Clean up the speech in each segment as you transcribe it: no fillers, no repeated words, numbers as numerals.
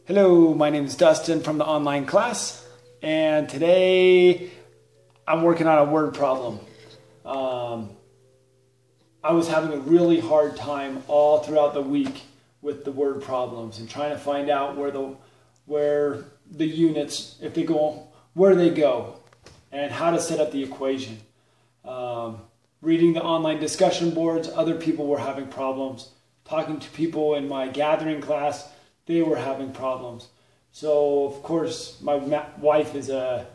Hello, my name is Dustin from the online class, and today I'm working on a word problem. I was having a really hard time all throughout the week with the word problems and trying to find out where the units, if they go, where they go, and how to set up the equation. Reading the online discussion boards, other people were having problems. Talking to people in my gathering class, they were having problems. So, of course, my wife is a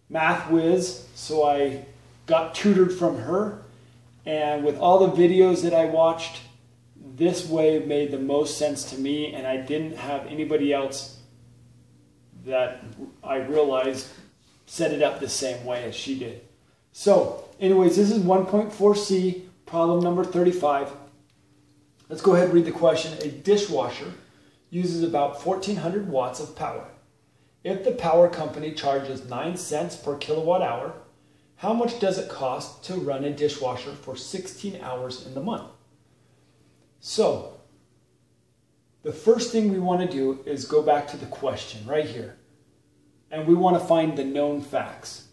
math whiz, so I got tutored from her. And with all the videos that I watched, this way made the most sense to me, and I didn't have anybody else that I realized set it up the same way as she did. So, anyways, this is 1.4c, problem number 35. Let's go ahead and read the question. A dishwasher uses about 1,400 watts of power. If the power company charges 9 cents per kilowatt hour, how much does it cost to run a dishwasher for 16 hours in the month? So, the first thing we want to do is go back to the question right here. And we want to find the known facts.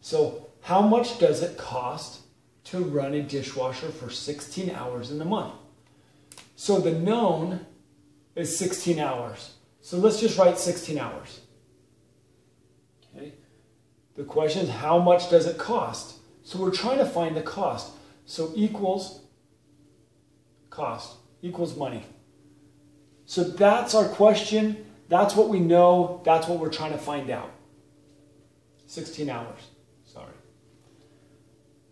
So, how much does it cost to run a dishwasher for 16 hours in the month? So, the known is 16 hours. So let's just write 16 hours. Okay. The question is, how much does it cost? So we're trying to find the cost. So equals cost, equals money. So that's our question. That's what we know. That's what we're trying to find out. 16 hours. Sorry.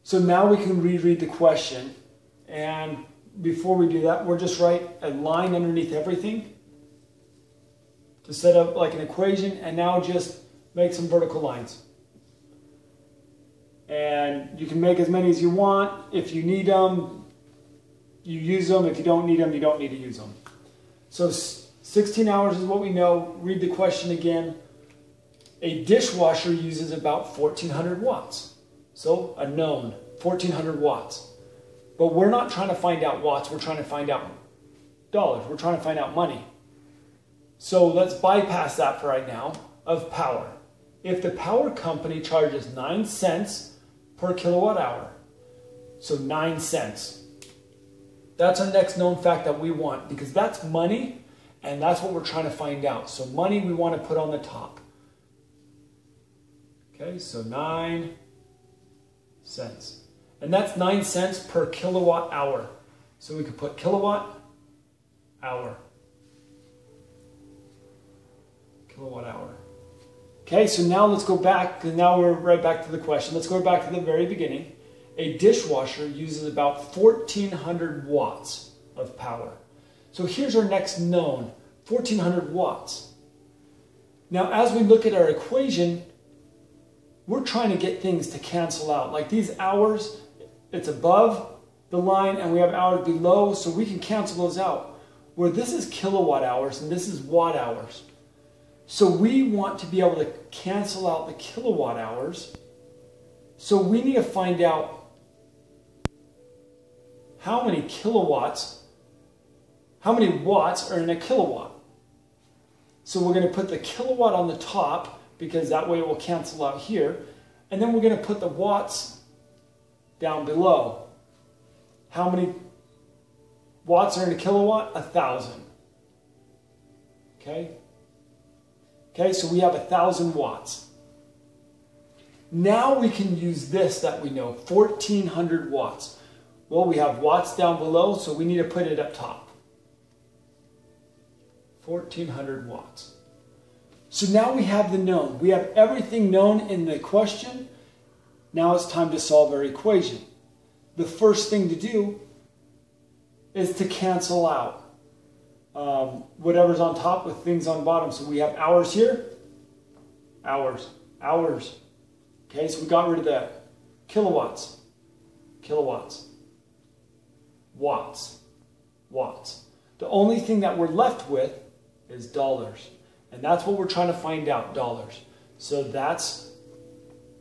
So now we can reread the question, and before we do that, we'll just write a line underneath everything to set up like an equation, and now just make some vertical lines. And you can make as many as you want. If you need them, you use them. If you don't need them, you don't need to use them. So 16 hours is what we know. Read the question again. A dishwasher uses about 1,400 watts. So a known, 1,400 watts. But we're not trying to find out watts, we're trying to find out dollars. We're trying to find out money. So let's bypass that for right now of power. If the power company charges 9 cents per kilowatt hour, so 9 cents. That's our next known fact that we want, because that's money and that's what we're trying to find out. So money we want to put on the top. Okay, so 9 cents. And that's 9 cents per kilowatt hour. So we could put kilowatt hour. Kilowatt hour. Okay, so now let's go back, and now we're right back to the question. Let's go back to the very beginning. A dishwasher uses about 1,400 watts of power. So here's our next known, 1,400 watts. Now as we look at our equation, we're trying to get things to cancel out. Like these hours, it's above the line and we have hours below, so we can cancel those out. Where this is kilowatt hours and this is watt hours. So we want to be able to cancel out the kilowatt hours. So we need to find out how many kilowatts, how many watts are in a kilowatt. So we're going to put the kilowatt on the top, because that way it will cancel out here. And then we're going to put the watts down below. How many watts are in a kilowatt? 1,000. Okay? Okay, so we have 1,000 watts. Now we can use this that we know, 1,400 watts. Well, we have watts down below, so we need to put it up top. 1,400 watts. So now we have the known. We have everything known in the question. Now it's time to solve our equation. The first thing to do is to cancel out whatever's on top with things on bottom. So we have hours here, hours, hours. Okay, so we got rid of that. Kilowatts, kilowatts, watts, watts. The only thing that we're left with is dollars. And that's what we're trying to find out, dollars. So that's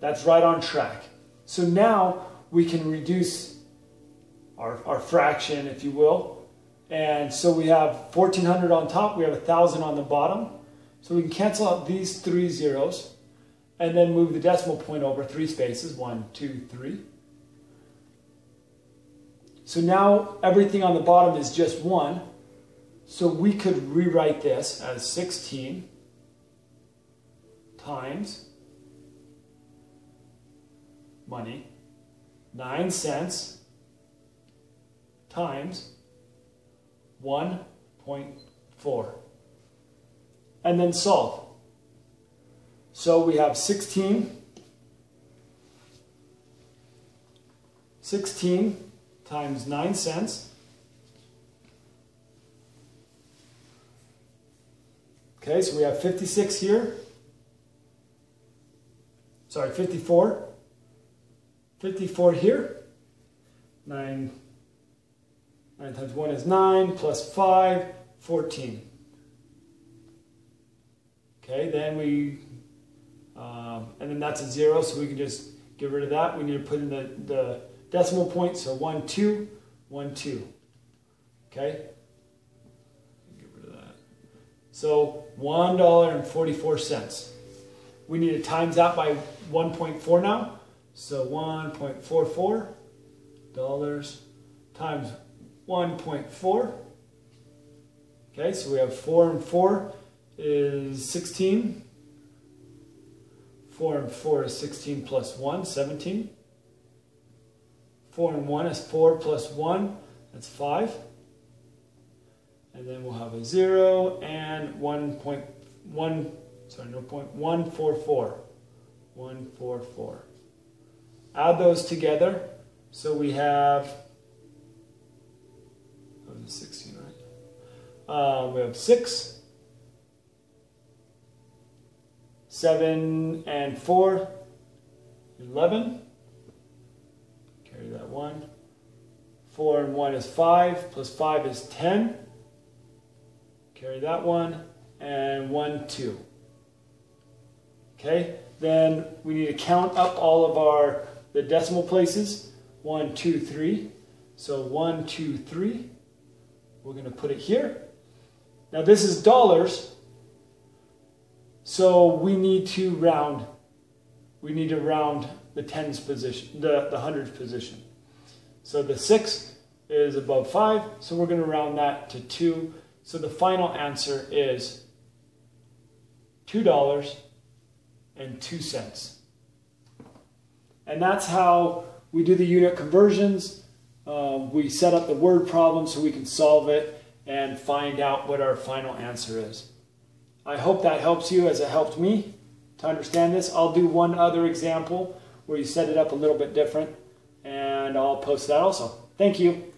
right on track. So now we can reduce our fraction, if you will. And so we have 1,400 on top, we have 1,000 on the bottom. So we can cancel out these 3 zeros and then move the decimal point over 3 spaces, 1, 2, 3. So now everything on the bottom is just 1. So we could rewrite this as 16 times money, 9 cents times 1.4. And then solve. So we have 16 times 9 cents. Okay, so we have 56 here. Sorry, 54. 54 here. 9 times 1 is 9, plus 5, 14. Okay, then we, and then that's a 0, so we can just get rid of that. We need to put in the decimal point, so 1, 2, 1, 2. Okay? Get rid of that. So $1.44. We need to times that by 1.4 now. So $1.44 times 1.4. Okay, so we have 4 and 4 is 16. 4 and 4 is 16 plus 1, 17. 4 and 1 is 4 plus 1, that's 5. And then we'll have a 0 and 1.44. 144. Add those together. So we have, that was 16, right? We have 6, 7 and 4, 11. Carry that 1. 4 and 1 is 5, plus 5 is 10. Carry that 1. And 1, 2. Okay, then we need to count up all of the decimal places. 1, 2, 3. So 1, 2, 3. We're going to put it here. Now this is dollars, so we need to round. We need to round the tens position, the hundreds position. So the 6 is above 5, so we're going to round that to 2. So the final answer is $2.02. And that's how we do the unit conversions. We set up the word problem so we can solve it and find out what our final answer is. I hope that helps you as it helped me to understand this. I'll do one other example where you set it up a little bit different, and I'll post that also. Thank you.